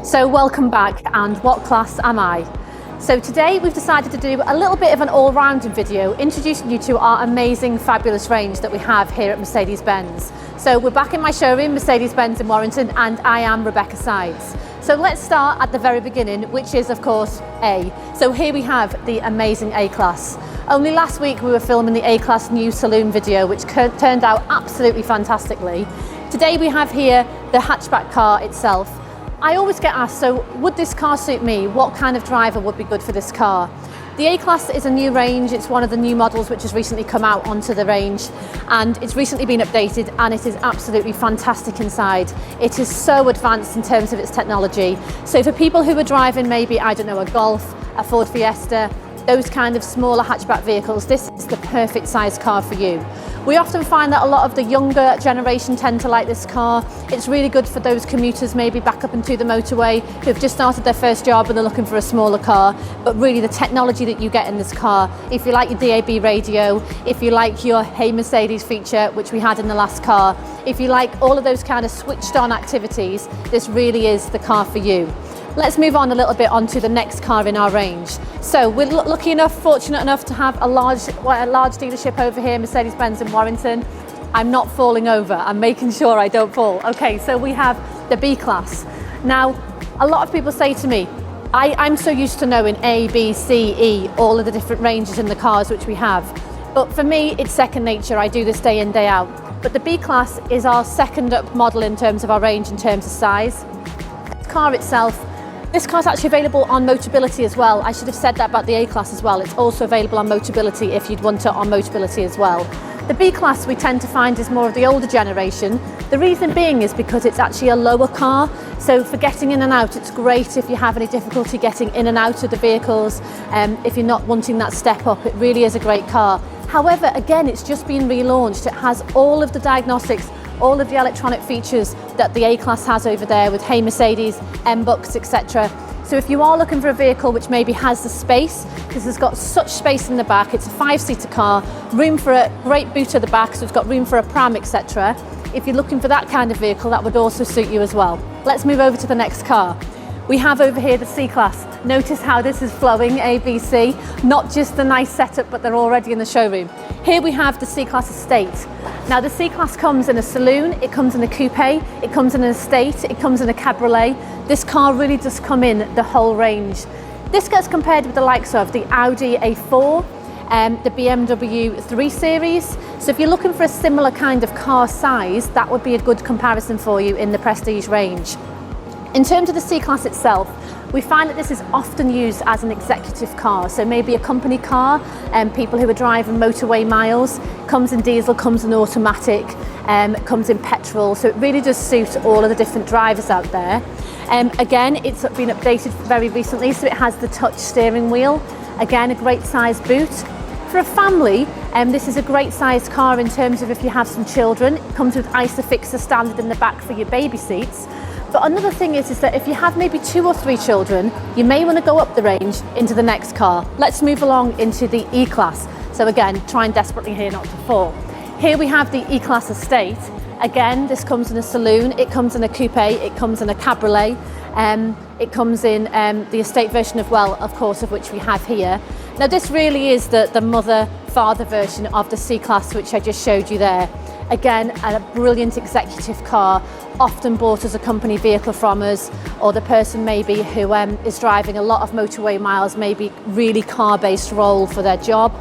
So welcome back, and what class am I? So today we've decided to do a little bit of an all-rounded video introducing you to our amazing, fabulous range that we have here at Mercedes-Benz. So we're back in my showroom, Mercedes-Benz in Warrington, and I am Rebecca Sides. So let's start at the very beginning, which is of course A. So here we have the amazing A-Class. Only last week we were filming the A-Class new saloon video, which turned out absolutely fantastically. Today we have here the hatchback car itself. I always get asked, so would this car suit me? What kind of driver would be good for this car? The A-Class is a new range. It's one of the new models which has recently come out onto the range, and it's recently been updated, and it is absolutely fantastic inside. It is so advanced in terms of its technology. So for people who are driving maybe, I don't know, a Golf, a Ford Fiesta, those kind of smaller hatchback vehicles, this is the perfect size car for you. We often find that a lot of the younger generation tend to like this car. It's really good for those commuters maybe back up into the motorway who've just started their first job and they're looking for a smaller car. But really the technology that you get in this car, if you like your DAB radio, if you like your Hey Mercedes feature, which we had in the last car, if you like all of those kind of switched on activities, this really is the car for you. Let's move on a little bit onto the next car in our range. So we're lucky enough, fortunate enough to have a large dealership over here, Mercedes-Benz in Warrington. I'm not falling over, I'm making sure I don't fall. Okay, so we have the B-Class. Now, a lot of people say to me, I'm so used to knowing A, B, C, E, all of the different ranges in the cars which we have. But for me, it's second nature. I do this day in, day out. But the B-Class is our second up model in terms of our range, in terms of size. The car itself, this car's actually available on Motability as well. I should have said that about the A-Class as well. It's also available on Motability if you'd want it on Motability as well. The B-Class we tend to find is more of the older generation. The reason being is because it's actually a lower car. So for getting in and out, it's great if you have any difficulty getting in and out of the vehicles. If you're not wanting that step up, it really is a great car. However, again, it's just been relaunched. It has all of the diagnostics, all of the electronic features that the A-Class has over there with Hey Mercedes, M-Bucks, etc. So if you are looking for a vehicle which maybe has the space, because it's got such space in the back, it's a 5-seater car, room for a great boot at the back, so it's got room for a pram, etc. If you're looking for that kind of vehicle, that would also suit you as well. Let's move over to the next car. We have over here the C-Class. Notice how this is flowing, A, B, C. Not just a nice setup, but they're already in the showroom. Here we have the C-Class Estate. Now the C-Class comes in a saloon, it comes in a coupe, it comes in an estate, it comes in a cabriolet. This car really does come in the whole range. This gets compared with the likes of the Audi A4, the BMW 3 Series. So if you're looking for a similar kind of car size, that would be a good comparison for you in the Prestige range. In terms of the C-Class itself, we find that this is often used as an executive car, so maybe a company car, people who are driving motorway miles. Comes in diesel, comes in automatic, comes in petrol, so it really does suit all of the different drivers out there. Again, it's been updated very recently, so it has the touch steering wheel. Again, a great size boot. For a family, this is a great sized car in terms of if you have some children. It comes with ISOFIX standard in the back for your baby seats. But another thing is that if you have maybe 2 or 3 children, you may want to go up the range into the next car. Let's move along into the E-Class. So again, trying desperately here not to fall. Here we have the E-Class Estate. Again, this comes in a saloon, it comes in a coupe, it comes in a cabriolet, it comes in the estate version of course, of which we have here. Now this really is the mother-father version of the C-Class, which I just showed you there. Again, a brilliant executive car, often bought as a company vehicle from us, or the person maybe who is driving a lot of motorway miles, maybe really car-based role for their job.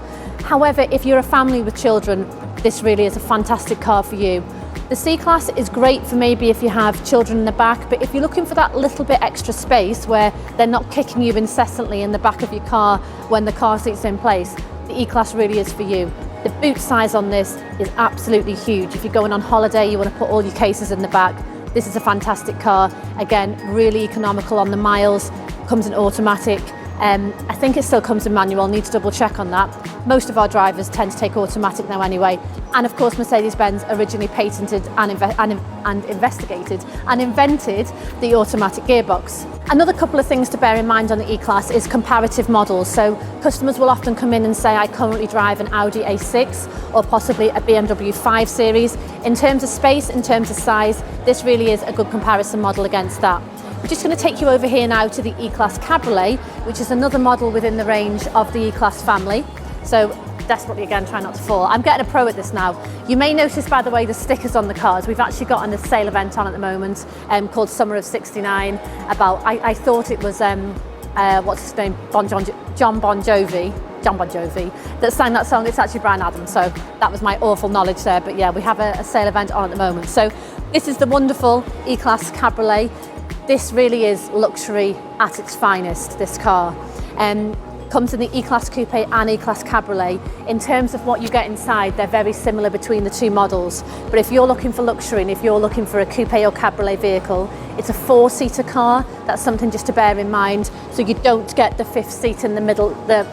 However, if you're a family with children, this really is a fantastic car for you. The C-Class is great for maybe if you have children in the back, but if you're looking for that little bit extra space where they're not kicking you incessantly in the back of your car when the car seat's in place, the E-Class really is for you. The boot size on this is absolutely huge. If you're going on holiday, you want to put all your cases in the back, this is a fantastic car. Again, really economical on the miles, comes in automatic. I think it still comes in manual, need to double check on that. Most of our drivers tend to take automatic now anyway. And of course, Mercedes-Benz originally patented and investigated and invented the automatic gearbox. Another couple of things to bear in mind on the E-Class is comparative models. So customers will often come in and say, I currently drive an Audi A6 or possibly a BMW 5 Series. In terms of space, in terms of size, this really is a good comparison model against that. We're just going to take you over here now to the E-Class Cabriolet, which is another model within the range of the E-Class family. So desperately again, try not to fall. I'm getting a pro at this now. You may notice, by the way, the stickers on the cars. We've actually got a sale event on at the moment called Summer of '69. I thought it was, what's his name, John Bon Jovi, that sang that song. It's actually Bryan Adams, so that was my awful knowledge there. But yeah, we have a sale event on at the moment. So this is the wonderful E-Class Cabriolet. This really is luxury at its finest, this car. Comes in the E-Class Coupe and E-Class Cabriolet. In terms of what you get inside, they're very similar between the two models. But if you're looking for luxury and if you're looking for a coupe or cabriolet vehicle, it's a 4-seater car. That's something just to bear in mind. So you don't get the 5th seat in the middle, the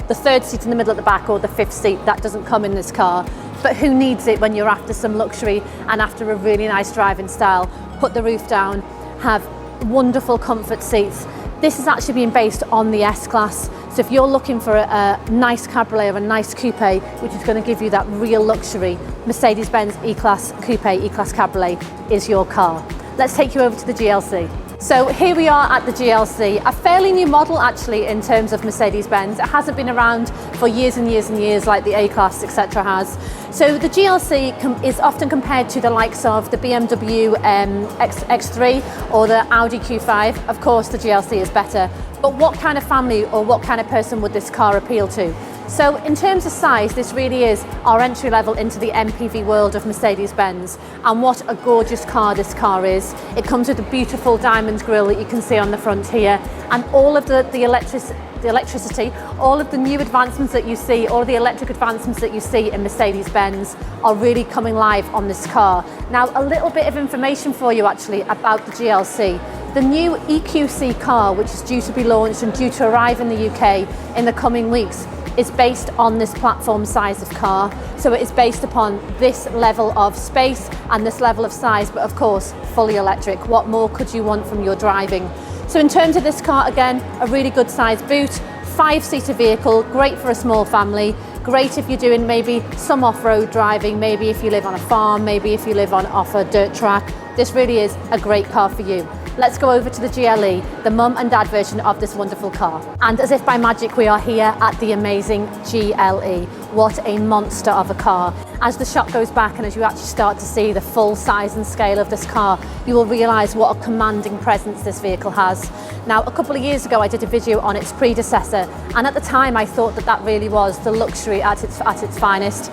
3rd seat in the middle at the back, or the 5th seat. That doesn't come in this car. But who needs it when you're after some luxury and after a really nice driving style? Put the roof down, have wonderful comfort seats. This is actually being based on the S-Class. So if you're looking for a nice cabriolet or a nice coupe, which is going to give you that real luxury, Mercedes-Benz E-Class Coupe, E-Class Cabriolet is your car. Let's take you over to the GLC. So here we are at the GLC, a fairly new model actually in terms of Mercedes-Benz. It hasn't been around for years and years and years like the A-Class, etc. has. So the GLC is often compared to the likes of the BMW X3 or the Audi Q5. Of course, the GLC is better. But what kind of family or what kind of person would this car appeal to? So in terms of size, this really is our entry level into the MPV world of Mercedes-Benz, and what a gorgeous car this car is. It comes with a beautiful diamond grille that you can see on the front here, and all of the electricity, all of the new advancements that you see, all of the electric advancements that you see in Mercedes-Benz are really coming live on this car. Now, a little bit of information for you actually about the GLC. The new EQC car, which is due to be launched and due to arrive in the UK in the coming weeks, is based on this platform size of car. So it is based upon this level of space and this level of size, but of course, fully electric. What more could you want from your driving? So in terms of this car, again, a really good size boot, 5-seater vehicle, great for a small family, great if you're doing maybe some off-road driving, maybe if you live on a farm, maybe if you live off a dirt track. This really is a great car for you. Let's go over to the GLE, the mum and dad version of this wonderful car. And as if by magic, we are here at the amazing GLE. What a monster of a car. As the shot goes back and as you actually start to see the full size and scale of this car, you will realise what a commanding presence this vehicle has. Now, a couple of years ago, I did a video on its predecessor, and at the time, I thought that that really was the luxury at its finest.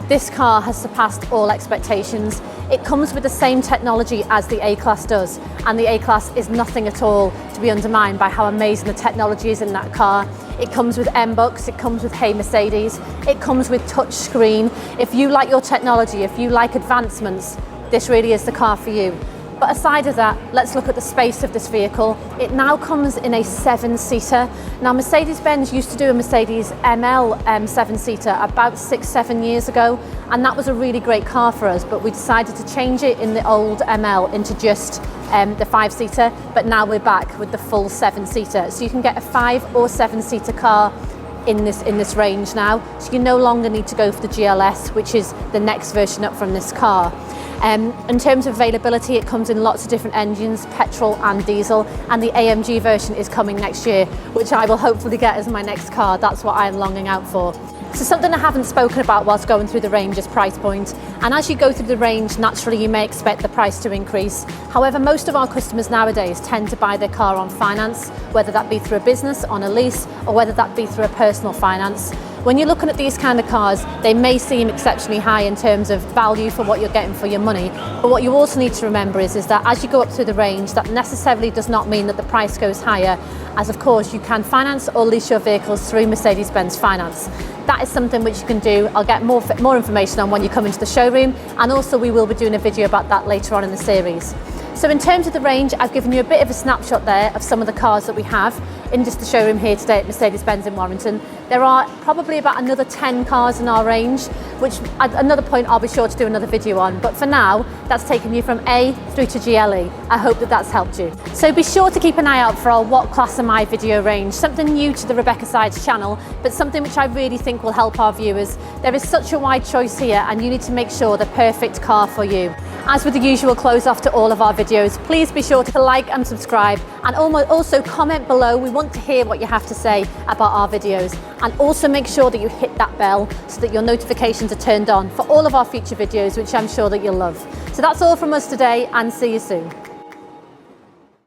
This car has surpassed all expectations. It comes with the same technology as the A-Class does, and the A-Class is nothing at all to be undermined by how amazing the technology is in that car. It comes with M-Bucks, it comes with Hey Mercedes, it comes with touch screen. If you like your technology, if you like advancements, this really is the car for you. But aside of that, let's look at the space of this vehicle. It now comes in a 7-seater. Now, Mercedes-Benz used to do a Mercedes ML 7-seater about 6-7 years ago, and that was a really great car for us, but we decided to change it in the old ML into just the 5-seater, but now we're back with the full 7-seater. So you can get a 5 or 7-seater car in this range now. So you no longer need to go for the GLS, which is the next version up from this car. In terms of availability, it comes in lots of different engines, petrol and diesel, and the AMG version is coming next year, which I will hopefully get as my next car. That's what I'm longing out for. So something I haven't spoken about whilst going through the range is price point. And as you go through the range, naturally you may expect the price to increase. However, most of our customers nowadays tend to buy their car on finance, whether that be through a business, on a lease, or whether that be through a personal finance. When you're looking at these kind of cars, they may seem exceptionally high in terms of value for what you're getting for your money. But what you also need to remember is that as you go up through the range, that necessarily does not mean that the price goes higher, as of course you can finance or lease your vehicles through Mercedes-Benz Finance. That is something which you can do. I'll get more information on when you come into the showroom, and also we will be doing a video about that later on in the series. So in terms of the range, I've given you a bit of a snapshot there of some of the cars that we have. in just the showroom here today at Mercedes-Benz in Warrington. There are probably about another 10 cars in our range, which at another point I'll be sure to do another video on. But for now, that's taken you from A through to GLE. I hope that that's helped you. So be sure to keep an eye out for our What Class Am I video range, something new to the Rebecca Sides channel, but something which I really think will help our viewers. There is such a wide choice here, and you need to make sure the perfect car for you. As with the usual close off to all of our videos, please be sure to like and subscribe, and also comment below. We want to hear what you have to say about our videos, and also make sure that you hit that bell so that your notifications are turned on for all of our future videos, which I'm sure that you'll love. So that's all from us today, and see you soon.